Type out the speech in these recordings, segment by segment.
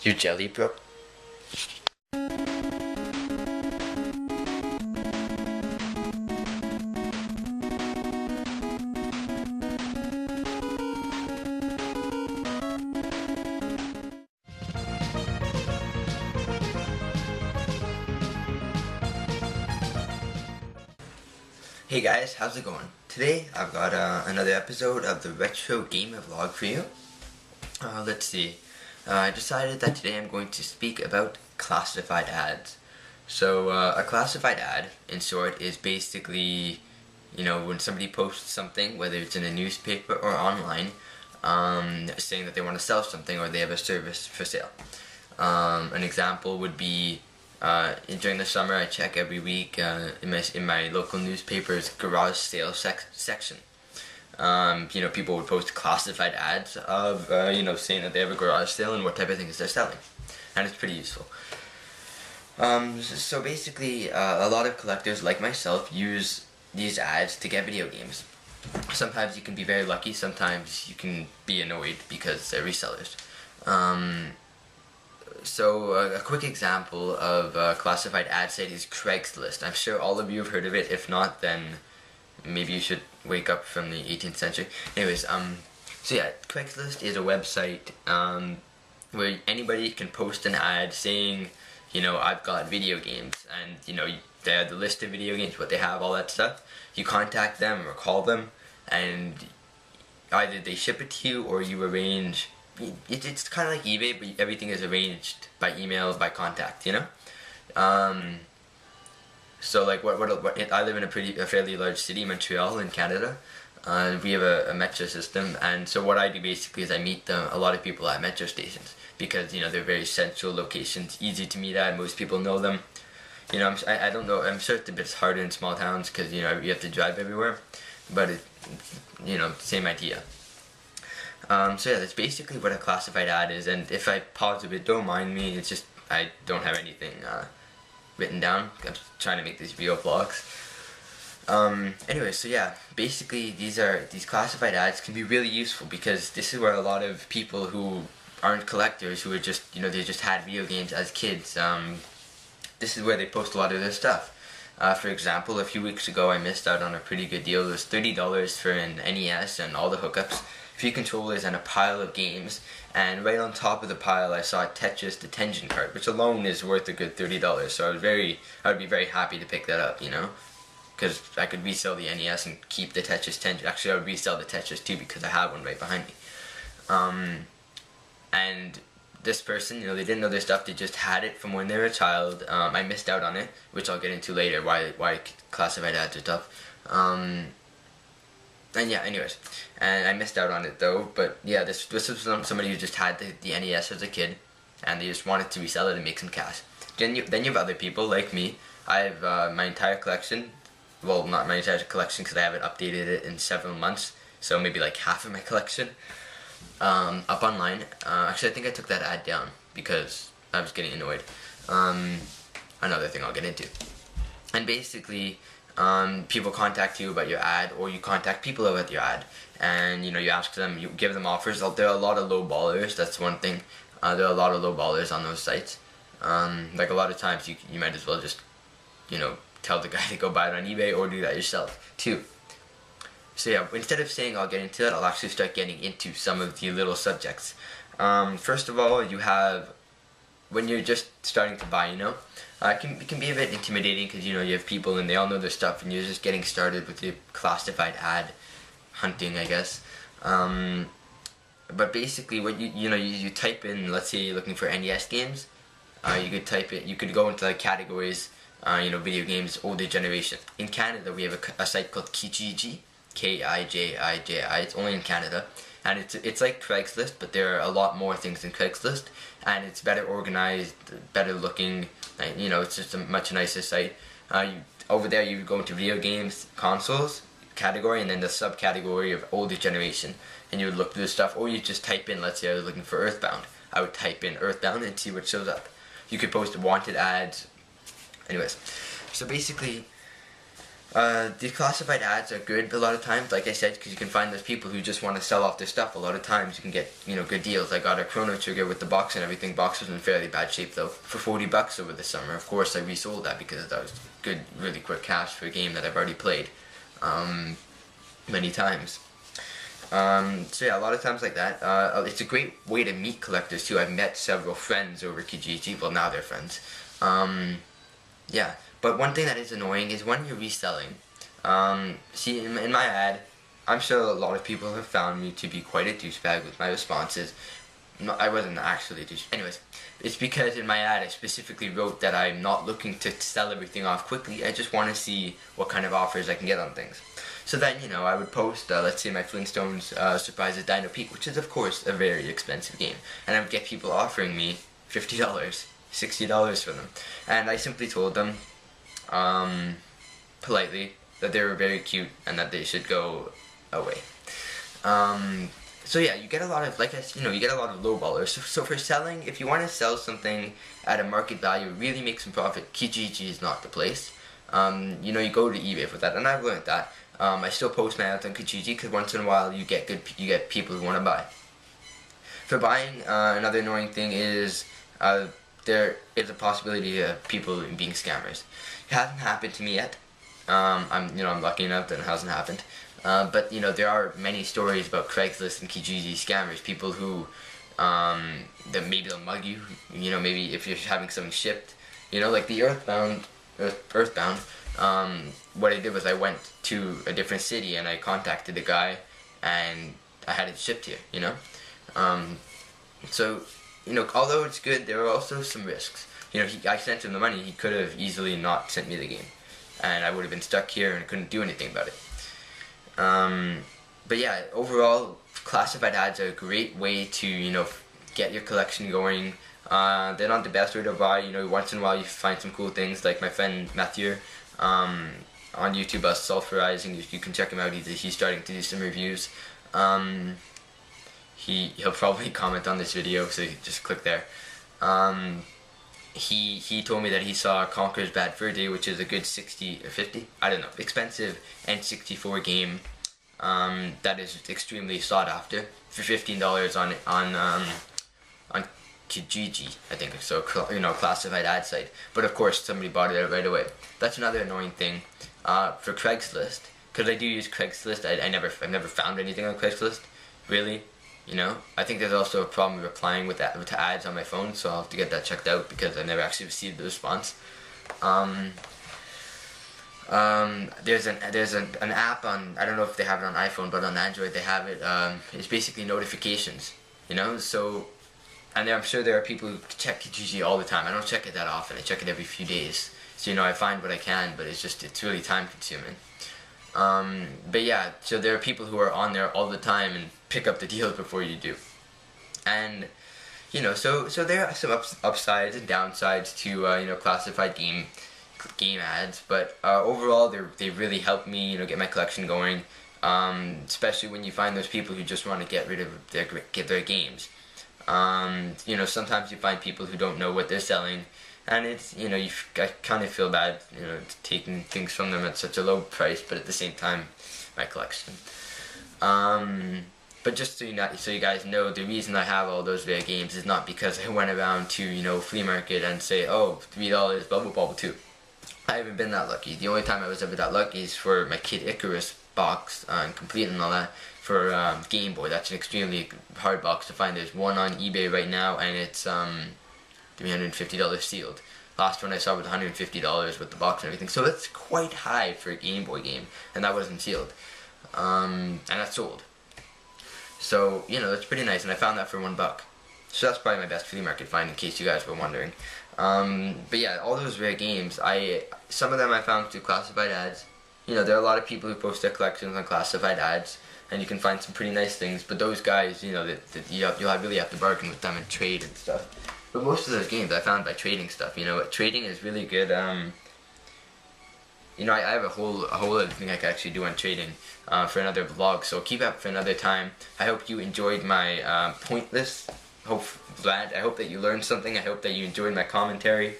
You jelly, bro? Hey guys, how's it going? Today I've got another episode of the Retro Gamer Vlog for you. Let's see. I decided that today I'm going to speak about classified ads. So a classified ad, in short, is basically, when somebody posts something, whether it's in a newspaper or online, saying that they want to sell something or they have a service for sale. An example would be during the summer, I check every week in my local newspaper's garage sale section. People would post classified ads of saying that they have a garage sale and what type of things they're selling, and it's pretty useful. So basically, a lot of collectors like myself use these ads to get video games. Sometimes you can be very lucky. Sometimes you can be annoyed because they're resellers. So a quick example of a classified ad site is Craigslist. I'm sure all of you have heard of it. If not, then maybe you should wake up from the 18th century. Anyways, so yeah, Craigslist is a website where anybody can post an ad saying, I've got video games, and they have the list of video games, what they have, all that stuff. You contact them or call them, and either they ship it to you or you arrange. It's kind of like eBay, but everything is arranged by email, by contact, So like I live in a fairly large city, Montreal, in Canada. We have a metro system, and so what I do basically is I meet a lot of people at metro stations because they're very central locations, easy to meet at. Most people know them. I don't know. I'm sure it's a bit harder in small towns because you have to drive everywhere, but same idea. So yeah, that's basically what a classified ad is, and if I pause a bit, don't mind me, it's just I don't have anything written down. I'm trying to make these video vlogs. Anyway, so yeah, basically these classified ads can be really useful because this is where a lot of people who aren't collectors, who are just, they just had video games as kids, this is where they post a lot of their stuff. For example, a few weeks ago I missed out on a pretty good deal. It was $30 for an NES and all the hookups, 3 controllers, and a pile of games, and right on top of the pile I saw a Tetris detention card, which alone is worth a good $30, so I would be very happy to pick that up, because I could resell the NES and keep the Tetris 10. Actually, I would resell the Tetris 2 because I have one right behind me. And this person, they didn't know their stuff, they just had it from when they were a child. I missed out on it, which I'll get into later, why classified ads are tough. And yeah, anyways, and I missed out on it though, but yeah, this was somebody who just had the NES as a kid, and they just wanted to resell it and make some cash. Then you have other people like me. I have my entire collection, well, not my entire collection because I haven't updated it in several months, so maybe like half of my collection, up online. Actually, I think I took that ad down because I was getting annoyed. Another thing I'll get into. And basically, people contact you about your ad, or you contact people about your ad, and you ask them, you give them offers. There are a lot of low ballers, that's one thing. There are a lot of low ballers on those sites. Like a lot of times you might as well just tell the guy to go buy it on eBay, or do that yourself too. So yeah, instead of saying I'll get into it, I'll actually start getting into some of the little subjects. First of all, you have, when you're just starting to buy, it can be a bit intimidating because you have people and they all know their stuff, and you're just getting started with your classified ad hunting, I guess. But basically, what you type in, let's say you're looking for NES games, you could type it. You could go into like categories, video games, older generation. In Canada, we have a site called Kijiji, Kijiji. It's only in Canada. And it's like Craigslist, but there are a lot more things than Craigslist, and it's better organized, better looking, it's just a much nicer site. Over there you go into video games, consoles category, and then the subcategory of older generation, and you would look through the stuff, or you just type in, let's say I was looking for Earthbound, I would type in Earthbound and see what shows up. You could post wanted ads. Anyways, so basically, The classified ads are good a lot of times, like I said, because you can find those people who just want to sell off their stuff. A lot of times you can get, you know, good deals. I got a Chrono Trigger with the box and everything. Box was in fairly bad shape though, for $40 over the summer. Of course, I resold that because that was good, really quick cash for a game that I've already played many times. So yeah, a lot of times like that. It's a great way to meet collectors too. I've met several friends over Kijiji. Well, now they're friends. Yeah. But one thing that is annoying is when you're reselling. See, in my ad, I'm sure a lot of people have found me to be quite a douchebag with my responses. No, I wasn't actually a douchebag. Anyways, it's because in my ad I specifically wrote that I'm not looking to sell everything off quickly. I just want to see what kind of offers I can get on things. So then, you know, I would post, let's say my Flintstones Surprises Dino Peak, which is of course a very expensive game. And I would get people offering me $50, $60 for them. And I simply told them, politely, that they were very cute and that they should go away. So yeah, you get a lot of, like I, you know, you get a lot of lowballers. So for selling, if you want to sell something at a market value, really make some profit, Kijiji is not the place. You know, you go to eBay for that, and I've learned that. I still post my ads on Kijiji because once in a while you get people who want to buy. For buying, another annoying thing is there is a possibility of people being scammers. It hasn't happened to me yet. I'm lucky enough that it hasn't happened. But you know, there are many stories about Craigslist and Kijiji scammers. People who, that maybe they'll mug you. You know, maybe if you're having something shipped. You know, like the Earthbound. What I did was I went to a different city and I contacted the guy, and I had it shipped here. You know, so you know, although it's good, there are also some risks. You know, I sent him the money. He could have easily not sent me the game, and I would have been stuck here and couldn't do anything about it. But yeah, overall, classified ads are a great way to, you know, get your collection going. They're not the best way to buy. You know, once in a while you find some cool things, like my friend Mathieu on YouTube, Sulfurizing. You can check him out. He's starting to do some reviews. He'll probably comment on this video, so you just click there. He told me that he saw Conker's Bad Fur Day, which is a good 60 or 50, I don't know, expensive N64 game that is extremely sought after for $15 on Kijiji, I think. So, you know, classified ad site. But of course, somebody bought it out right away. That's another annoying thing. For Craigslist, because I do use Craigslist, I've never found anything on Craigslist, really. You know, I think there's also a problem replying with ads on my phone, so I'll have to get that checked out because I never actually received the response. There's an app on, I don't know if they have it on iPhone, but on Android they have it. It's basically notifications, you know. So, and I'm sure there are people who check Kijiji all the time. I don't check it that often. I check it every few days. So you know, I find what I can, but it's really time consuming. But yeah, so there are people who are on there all the time and pick up the deals before you do. And, you know, so there are some upsides and downsides to, you know, classified game ads. But overall, they really help me, you know, get my collection going. Especially when you find those people who just want to get rid of their games. You know, sometimes you find people who don't know what they're selling. And it's, you know, I kind of feel bad, you know, taking things from them at such a low price, but at the same time, my collection. But just so you guys know, the reason I have all those rare games is not because I went around to, you know, flea market and say, oh, $3 Bubble Bobble 2. I haven't been that lucky. The only time I was ever that lucky is for my Kid Icarus box, and complete and all that, for Game Boy. That's an extremely hard box to find. There's one on eBay right now, and it's, $350 sealed. Last one I saw was $150 with the box and everything. So that's quite high for a Game Boy game, and that wasn't sealed. And that's sold. So, you know, that's pretty nice, and I found that for $1. So that's probably my best flea market find, in case you guys were wondering. But yeah, all those rare games, some of them I found through classified ads. You know, there are a lot of people who post their collections on classified ads, and you can find some pretty nice things. But those guys, you know, you'll really have to bargain with them and trade and stuff. But most of those games I found by trading stuff. You know, trading is really good. You know, I have a whole other thing I could actually do on trading for another vlog. So keep up for another time. I hope you enjoyed my pointless. I hope that you learned something. I hope that you enjoyed my commentary.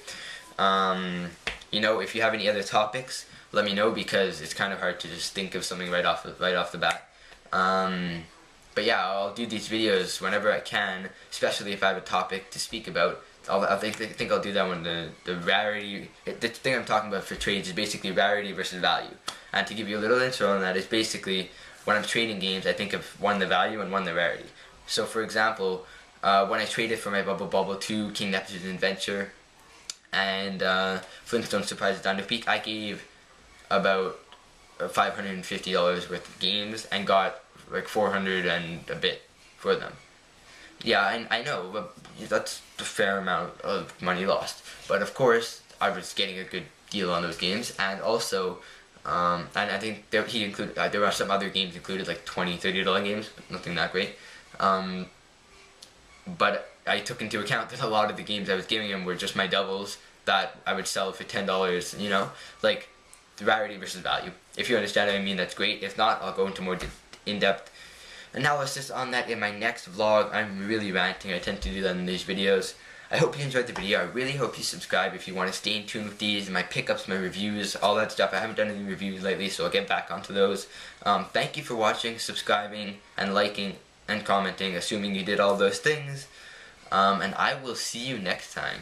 You know, if you have any other topics, let me know, because it's kind of hard to just think of something right off the bat. But yeah, I'll do these videos whenever I can, especially if I have a topic to speak about. I think I'll do that when the rarity, the thing I'm talking about for trades is basically rarity versus value. And to give you a little intro on that, is basically when I'm trading games, I think of one, the value, and one, the rarity. So for example, when I traded for my Bubble 2, King Neptune's Adventure, and Flintstone Surprises Down to Peak, I gave about $550 worth of games and got like 400 and a bit for them. Yeah, I know, but that's a fair amount of money lost. But of course, I was getting a good deal on those games, and also, and I think he included, there were some other games included, like $20, $30 games, but nothing that great. But I took into account that a lot of the games I was giving him were just my doubles that I would sell for $10, you know? Like, the rarity versus value. If you understand what I mean, that's great. If not, I'll go into more in-depth analysis on that in my next vlog. I'm really ranting. I tend to do that in these videos. I hope you enjoyed the video. I really hope you subscribe if you want to stay in tune with these, my pickups, my reviews, all that stuff. I haven't done any reviews lately, so I'll get back onto those. Thank you for watching, subscribing, and liking, and commenting, assuming you did all those things. And I will see you next time.